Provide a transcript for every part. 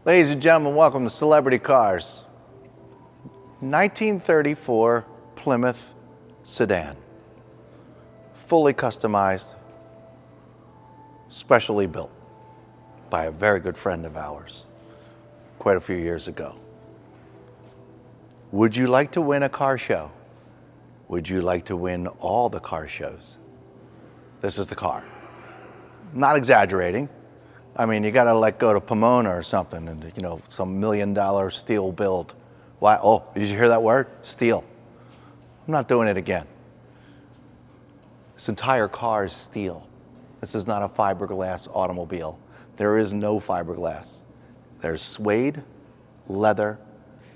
Ladies and gentlemen, welcome to Celebrity Cars. 1934 Plymouth sedan. Fully customized, specially built by a very good friend of ours quite a few years ago. Would you like to win a car show? Would you like to win all the car shows? This is the car. Not exaggerating. I mean, you gotta let go to Pomona or something and, you know, some $1 million steel build. Why? Oh, did you hear that word? Steel. I'm not doing it again. This entire car is steel. This is not a fiberglass automobile. There is no fiberglass. There's suede, leather,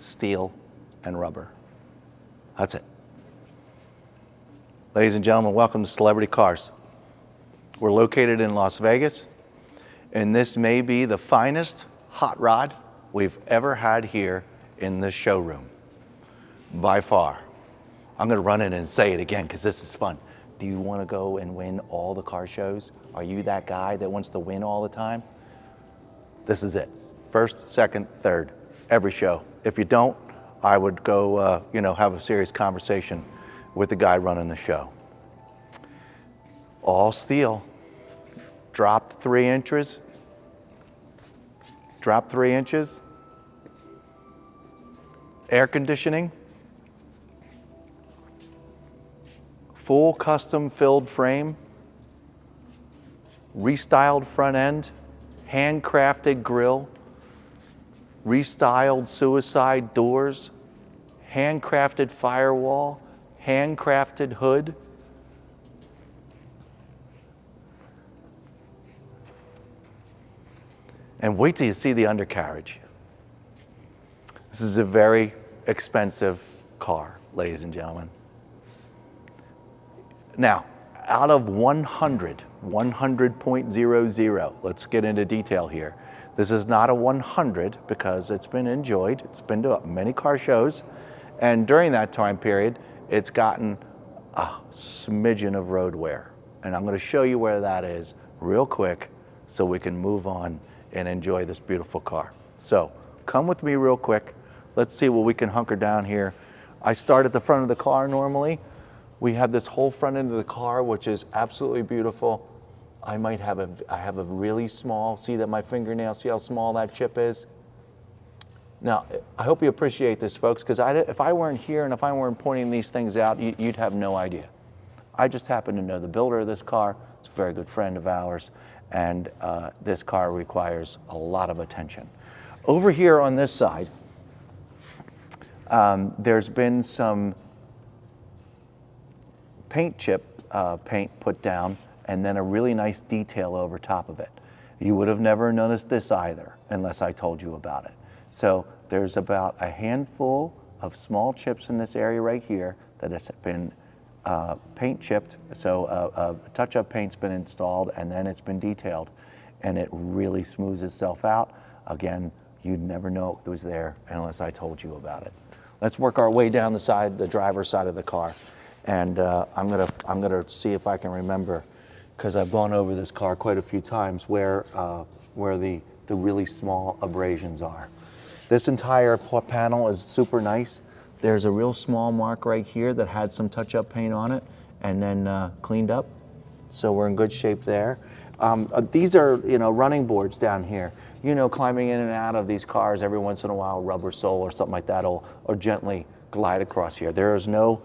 steel, and rubber. That's it. Ladies and gentlemen, welcome to Celebrity Cars. We're located in Las Vegas, and this may be the finest hot rod we've ever had here in this showroom, by far. I'm gonna run in and say it again because this is fun. Do you want to go and win all the car shows? Are you that guy that wants to win all the time? This is it. First, second, third, every show. If you don't, I would go, have a serious conversation with the guy running the show. All steel. Dropped 3 inches. Drop 3 inches. Air conditioning. Full custom filled frame. Restyled front end. Handcrafted grille. Restyled suicide doors. Handcrafted firewall. Handcrafted hood. And wait till you see the undercarriage. This is a very expensive car, ladies and gentlemen. Now, out of 100, 100.00, let's get into detail here. This is not a 100 because it's been enjoyed. It's been to many car shows. And during that time period, it's gotten a smidgen of road wear. And I'm going to show you where that is real quick so we can move on and enjoy this beautiful car. So come with me real quick. Let's see what we can hunker down here. I start at the front of the car normally. We have this whole front end of the car, which is absolutely beautiful. I have a really small, see that my fingernail, see how small that chip is? Now, I hope you appreciate this, folks, because if I weren't here and if I weren't pointing these things out, you'd have no idea. I just happen to know the builder of this car. It's a very good friend of ours, and this car requires a lot of attention. Over here on this side, there's been some paint chip paint put down and then a really nice detail over top of it. You would have never noticed this either unless I told you about it. So there's about a handful of small chips in this area right here that has been paint chipped. So touch-up paint's been installed and then it's been detailed and it really smooths itself out. Again, you'd never know it was there unless I told you about it. Let's work our way down the side, the driver's side of the car. And I'm gonna see if I can remember, because I've gone over this car quite a few times, where the really small abrasions are. This entire panel is super nice. There's a real small mark right here that had some touch-up paint on it and then cleaned up. So we're in good shape there. These are, running boards down here. Climbing in and out of these cars every once in a while, rubber sole or something like that will gently glide across here. There's none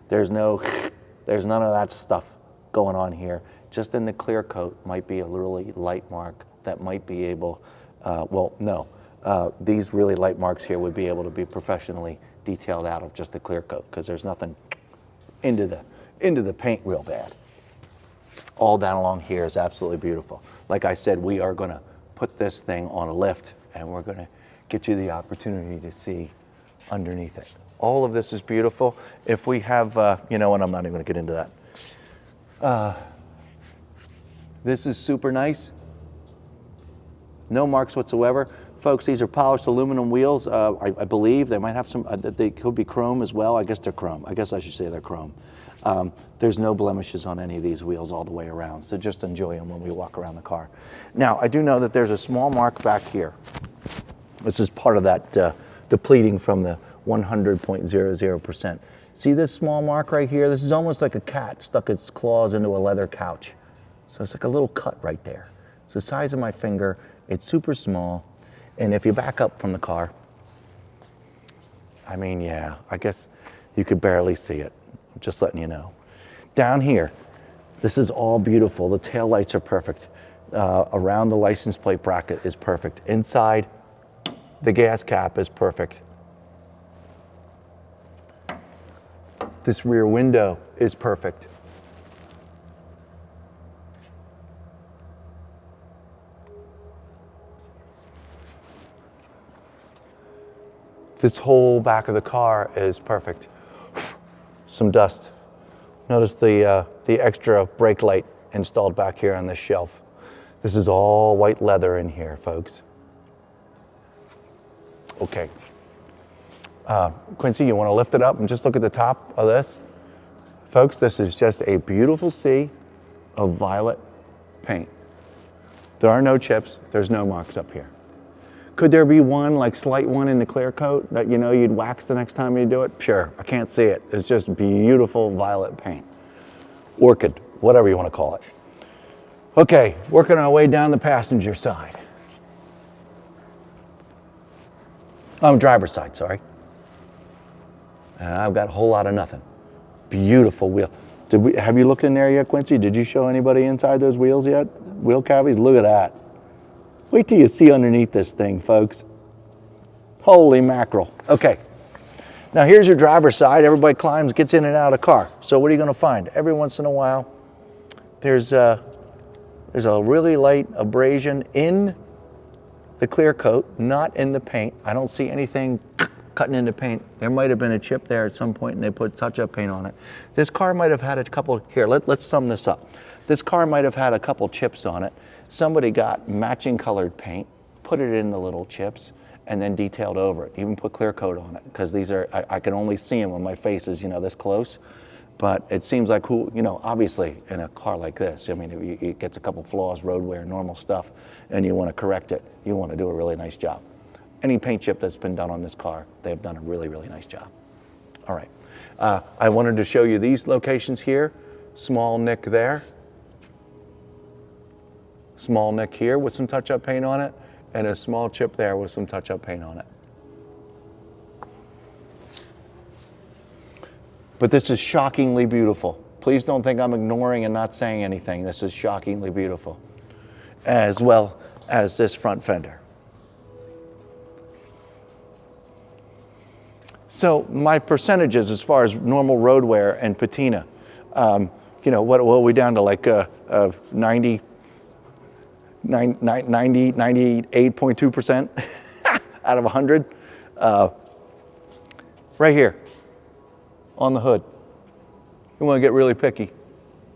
of that stuff going on here. Just in the clear coat might be a really light mark that might be able, these really light marks here would be able to be professionally detailed out of just the clear coat because there's nothing into the paint real bad. All down along here is absolutely beautiful. Like I said, we are gonna put this thing on a lift and we're gonna get you the opportunity to see underneath it. All of this is beautiful. If we have, and I'm not even gonna get into that. This is super nice. No marks whatsoever. Folks, these are polished aluminum wheels. I believe they might have some, they could be chrome as well. I guess they're chrome. I guess I should say they're chrome. There's no blemishes on any of these wheels all the way around, so just enjoy them when we walk around the car. Now, I do know that there's a small mark back here. This is part of that depleting from the 100.00%. See this small mark right here? This is almost like a cat stuck its claws into a leather couch. So it's like a little cut right there. It's the size of my finger. It's super small. And if you back up from the car, I mean, yeah, I guess you could barely see it. I'm just letting you know. Down here, this is all beautiful. The taillights are perfect. Around the license plate bracket is perfect. Inside, the gas cap is perfect. This rear window is perfect. This whole back of the car is perfect. Some dust. Notice the extra brake light installed back here on this shelf. This is all white leather in here, folks. Okay. Quincy, you want to lift it up and just look at the top of this? Folks, this is just a beautiful sea of violet paint. There are no chips. There's no marks up here. Could there be one, like slight one in the clear coat that you know you'd wax the next time you do it? Sure, I can't see it. It's just beautiful violet paint. Orchid, whatever you want to call it. Okay, working our way down the passenger side. Driver's side, sorry. And I've got a whole lot of nothing. Beautiful wheel. Have you looked in there yet, Quincy? Did you show anybody inside those wheels yet? Wheel cavities? Look at that. Wait till you see underneath this thing, folks. Holy mackerel. Okay. Now here's your driver's side. Everybody climbs, gets in and out of the car. So what are you going to find? Every once in a while, there's a really light abrasion in the clear coat, not in the paint. I don't see anything cutting into paint. There might have been a chip there at some point and they put touch-up paint on it. This car might have had a couple, here, let's sum this up. This car might have had a couple chips on it. Somebody got matching colored paint, put it in the little chips, and then detailed over it. Even put clear coat on it, because these are, I can only see them when my face is, this close. But it seems like, obviously in a car like this, I mean, it gets a couple flaws, road wear, normal stuff, and you want to correct it. You want to do a really nice job. Any paint chip that's been done on this car, they've done a really, really nice job. All right. I wanted to show you these locations here. Small nick there. Small nick here with some touch-up paint on it, and a small chip there with some touch-up paint on it. But this is shockingly beautiful. Please don't think I'm ignoring and not saying anything. This is shockingly beautiful, as well as this front fender. So my percentages as far as normal road wear and patina, what are we down to, like 98.2% out of 100. Right here on the hood. You want to get really picky.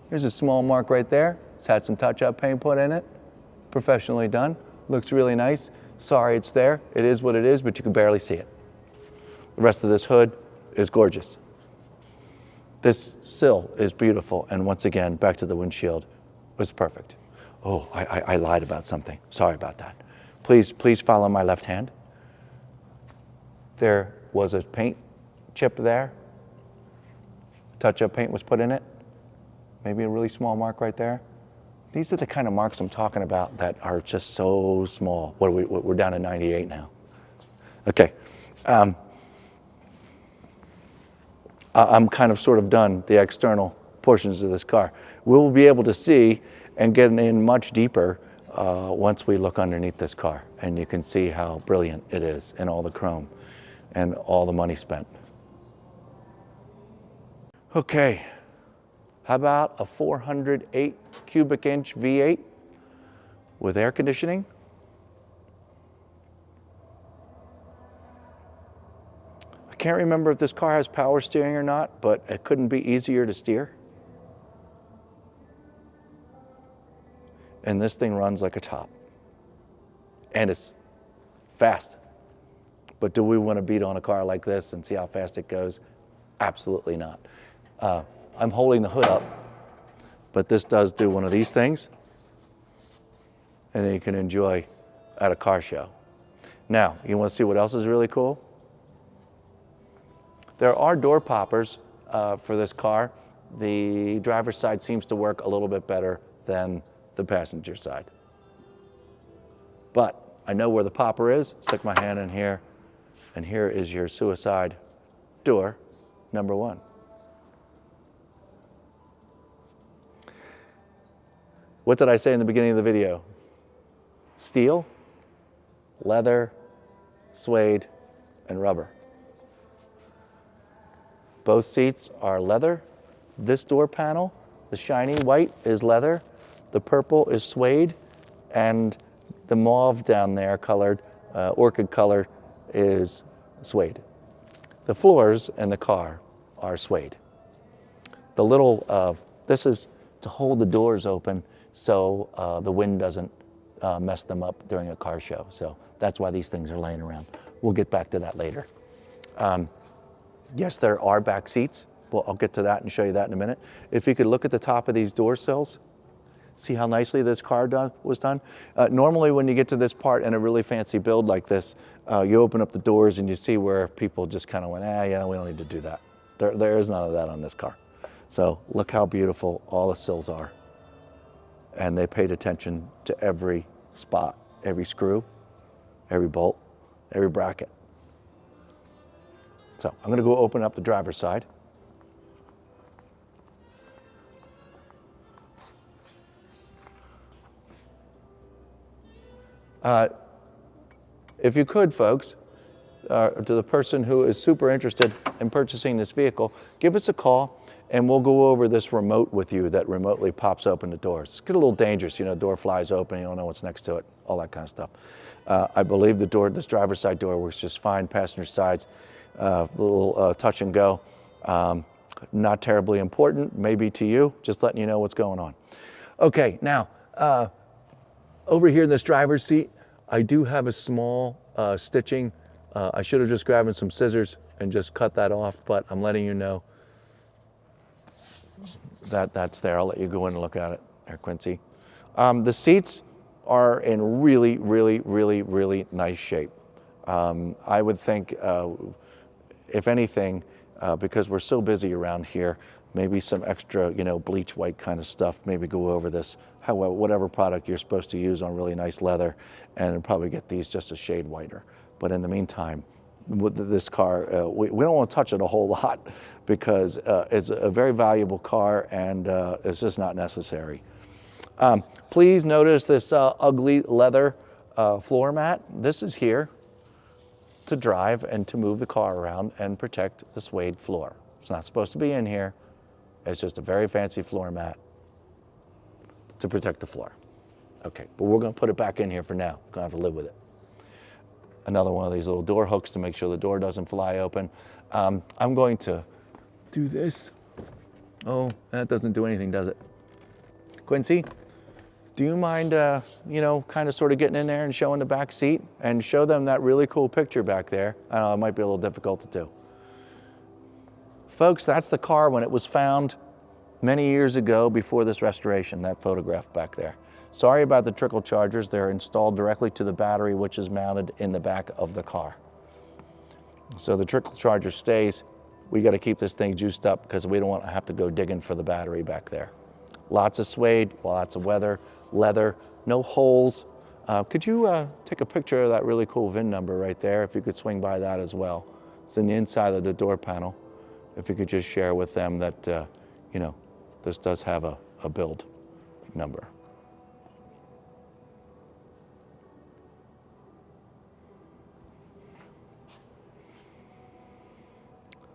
Here's a small mark right there. It's had some touch-up paint put in it. Professionally done. Looks really nice. Sorry it's there. It is what it is, but you can barely see it. The rest of this hood is gorgeous. This sill is beautiful. And once again, back to the windshield, was perfect. Oh, I lied about something. Sorry about that. Please follow my left hand. There was a paint chip there. Touch-up paint was put in it. Maybe a really small mark right there. These are the kind of marks I'm talking about that are just so small. We're down to 98 now. Okay. I'm kind of sort of done the external portions of this car. We'll be able to see and get in much deeper once we look underneath this car, and you can see how brilliant it is and all the chrome and all the money spent. Okay, how about a 408 cubic inch V8 with air conditioning? I can't remember if this car has power steering or not, but it couldn't be easier to steer. And this thing runs like a top. And it's fast. But do we want to beat on a car like this and see how fast it goes? Absolutely not. I'm holding the hood up, but this does do one of these things, and you can enjoy at a car show. Now, you want to see what else is really cool? There are door poppers for this car. The driver's side seems to work a little bit better than the passenger side. But I know where the popper is. Stick my hand in here, and here is your suicide door number 1. What did I say in the beginning of the video? Steel, leather, suede, and rubber. Both seats are leather. This door panel, the shiny white, is leather. The purple is suede, and the mauve down there, colored, orchid color, is suede. The floors in the car are suede. The little, this is to hold the doors open so the wind doesn't mess them up during a car show. So that's why these things are laying around. We'll get back to that later. Yes, there are back seats. Well, I'll get to that and show you that in a minute. If you could look at the top of these door sills, see how nicely this car was done? Normally when you get to this part in a really fancy build like this, you open up the doors and you see where people just kind of went, yeah, we don't need to do that. There is none of that on this car. So look how beautiful all the sills are. And they paid attention to every spot, every screw, every bolt, every bracket. So I'm going to go open up the driver's side. If you could, folks, to the person who is super interested in purchasing this vehicle, give us a call and we'll go over this remote with you that remotely pops open the doors. It's a little dangerous, you know, door flies open, you don't know what's next to it, all that kind of stuff. I believe the door, this driver's side door works just fine, passenger sides, little touch and go. Not terribly important, maybe to you, just letting you know what's going on. Okay, now, over here in this driver's seat, I do have a small stitching. I should have just grabbed some scissors and just cut that off, but I'm letting you know that that's there. I'll let you go in and look at it there, Quincy. The seats are in really, really, really, really nice shape. I would think, if anything, because we're so busy around here, maybe some extra, you know, bleach white kind of stuff, maybe go over this, however, whatever product you're supposed to use on really nice leather, and probably get these just a shade whiter. But in the meantime, with this car, we don't want to touch it a whole lot because it's a very valuable car and it's just not necessary. Please notice this ugly leather floor mat. This is here to drive and to move the car around and protect the suede floor. It's not supposed to be in here. It's just a very fancy floor mat to protect the floor. Okay, but we're going to put it back in here for now. We're going to have to live with it. Another one of these little door hooks to make sure the door doesn't fly open. I'm going to do this. Oh, that doesn't do anything, does it? Quincy, do you mind, you know, kind of sort of getting in there and showing the back seat and show them that really cool picture back there? I know it might be a little difficult to do. Folks, that's the car when it was found many years ago before this restoration, that photograph back there. Sorry about the trickle chargers. They're installed directly to the battery, which is mounted in the back of the car. So the trickle charger stays. We got to keep this thing juiced up because we don't want to have to go digging for the battery back there. Lots of suede, lots of leather, no holes. Could you take a picture of that really cool VIN number right there, if you could swing by that as well? It's in the inside of the door panel. If you could just share with them that, you know, this does have a build number.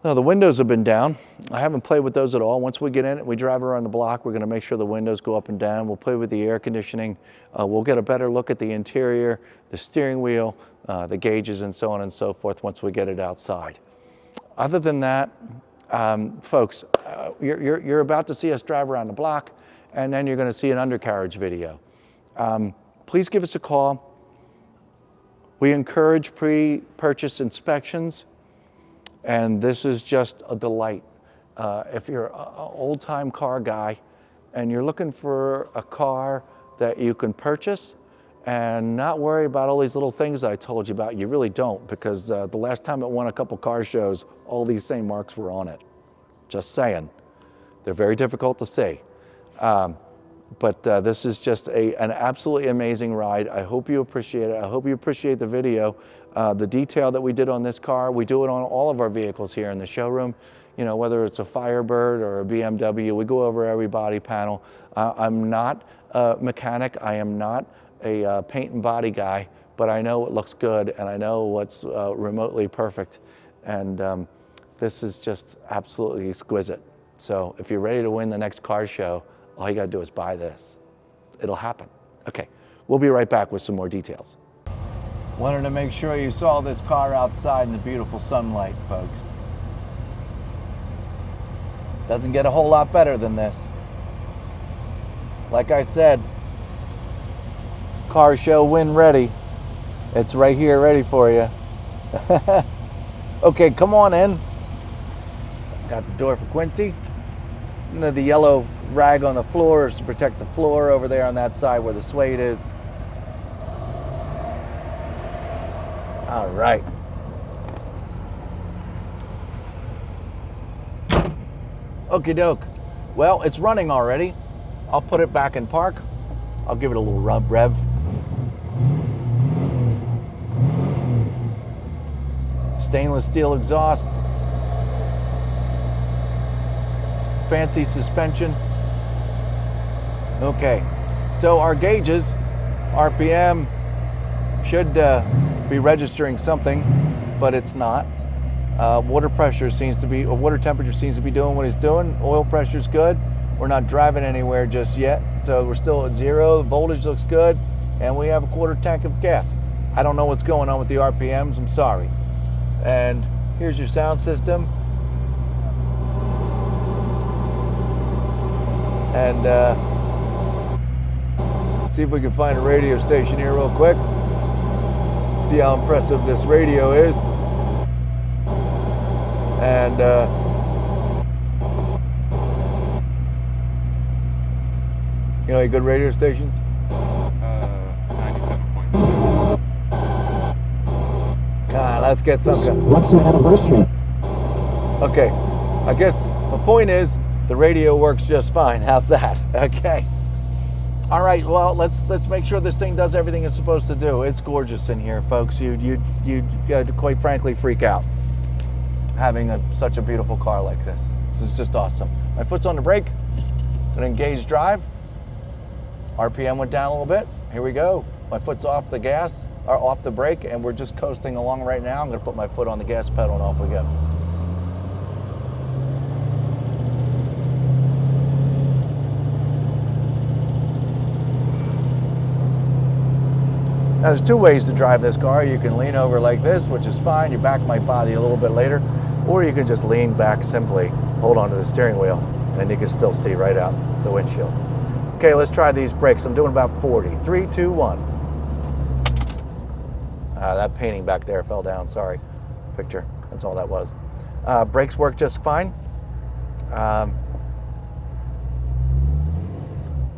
Now, the windows have been down. I haven't played with those at all. Once we get in it, we drive around the block, we're going to make sure the windows go up and down. We'll play with the air conditioning. We'll get a better look at the interior, the steering wheel, the gauges, and so on and so forth once we get it outside. Other than that, folks, you're about to see us drive around the block, and then you're going to see an undercarriage video. Please give us a call. We encourage pre-purchase inspections. And this is just a delight. If you're an old-time car guy and you're looking for a car that you can purchase and not worry about all these little things I told you about. You really don't, because the last time it won a couple car shows, all these same marks were on it. Just saying. They're very difficult to see. But this is just an absolutely amazing ride. I hope you appreciate it. I hope you appreciate the video. The detail that we did on this car, we do it on all of our vehicles here in the showroom. You know, whether it's a Firebird or a BMW, we go over every body panel. I'm not a mechanic. I am not a paint and body guy, but I know it looks good and I know what's remotely perfect. And this is just absolutely exquisite. So if you're ready to win the next car show, all you gotta do is buy this. It'll happen. Okay, we'll be right back with some more details. Wanted to make sure you saw this car outside in the beautiful sunlight, folks. Doesn't get a whole lot better than this. Like I said, car show win ready. It's right here ready for you. Okay, come on in. Got the door for Quincy. And the yellow rag on the floor is to protect the floor over there on that side where the suede is. All right. Okie doke. Well, it's running already. I'll put it back in park. I'll give it a little rev. Stainless steel exhaust. Fancy suspension. Okay, so our gauges, RPM, should be registering something, but it's not. Water temperature seems to be doing what it's doing. Oil pressure's good. We're not driving anywhere just yet, so we're still at 0. The voltage looks good, and we have a quarter tank of gas. I don't know what's going on with the RPMs, I'm sorry. And here's your sound system. And see if we can find a radio station here real quick. See how impressive this radio is. And you know any good radio stations? 97.5. Come on, let's get something. What's your anniversary? Okay, I guess the point is the radio works just fine. How's that? Okay. All right. Well, let's make sure this thing does everything it's supposed to do. It's gorgeous in here, folks. You'd quite frankly freak out having such a beautiful car like this. This is just awesome. My foot's on the brake. Gonna engage drive. RPM went down a little bit. Here we go. My foot's off the gas or off the brake, and we're just coasting along right now. I'm gonna put my foot on the gas pedal and off we go. Now, there's two ways to drive this car. You can lean over like this, which is fine. Your back might bother you a little bit later. Or you can just lean back simply, hold onto the steering wheel, and you can still see right out the windshield. Okay, let's try these brakes. I'm doing about 40. 3, 2, 1. That painting back there fell down, sorry. Picture, that's all that was. Brakes work just fine.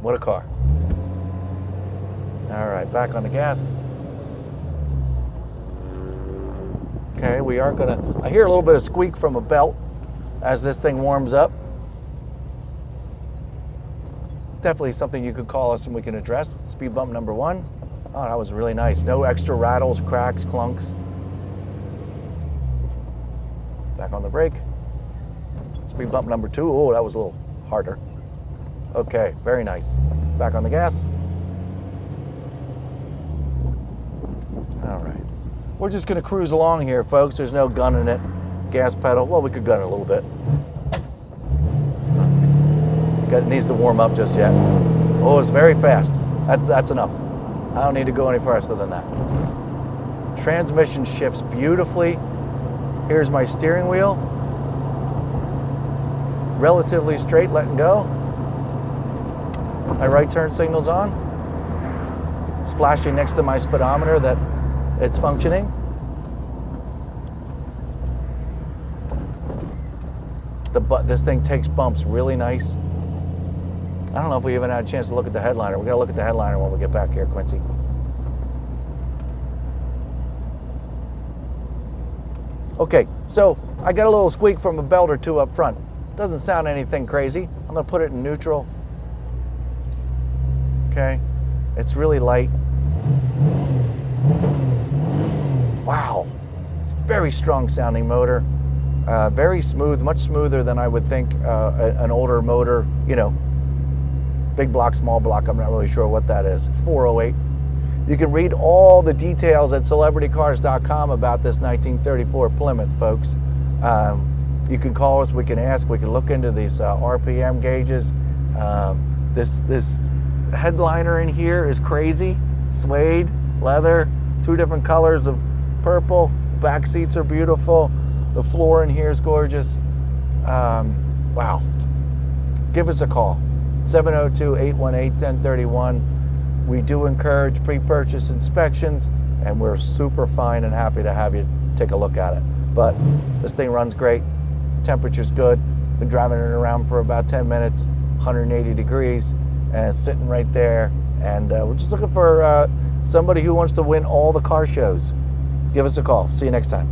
What a car. All right, back on the gas. Okay, we are gonna, I hear a little bit of squeak from a belt as this thing warms up. Definitely something you could call us and we can address. Speed bump number 1. Oh, that was really nice. No extra rattles, cracks, clunks. Back on the brake. Speed bump number 2. Oh, that was a little harder. Okay, very nice. Back on the gas. All right. We're just gonna cruise along here, folks. There's no gun in it. Gas pedal, well, we could gun it a little bit. It needs to warm up just yet. Oh, it's very fast. That's enough. I don't need to go any faster than that. Transmission shifts beautifully. Here's my steering wheel. Relatively straight, letting go. My right turn signal's on. It's flashing next to my speedometer that it's functioning. This thing takes bumps really nice. I don't know if we even had a chance to look at the headliner. We gotta look at the headliner when we get back here, Quincy. Okay, so I got a little squeak from a belt or two up front. Doesn't sound anything crazy. I'm gonna put it in neutral. Okay, it's really light. Wow, it's a very strong sounding motor. Very smooth, much smoother than I would think an older motor, you know, big block, small block, I'm not really sure what that is, 408. You can read all the details at celebritycars.com about this 1934 Plymouth, folks. You can call us, we can ask, we can look into these RPM gauges. This headliner in here is crazy. Suede, leather, 2 different colors of purple. Back seats are beautiful. The floor in here is gorgeous. Wow. Give us a call, 702-818-1031. We do encourage pre-purchase inspections, and we're super fine and happy to have you take a look at it. But this thing runs great, temperature's good. Been driving it around for about 10 minutes, 180 degrees, and it's sitting right there. And we're just looking for somebody who wants to win all the car shows. Give us a call. See you next time.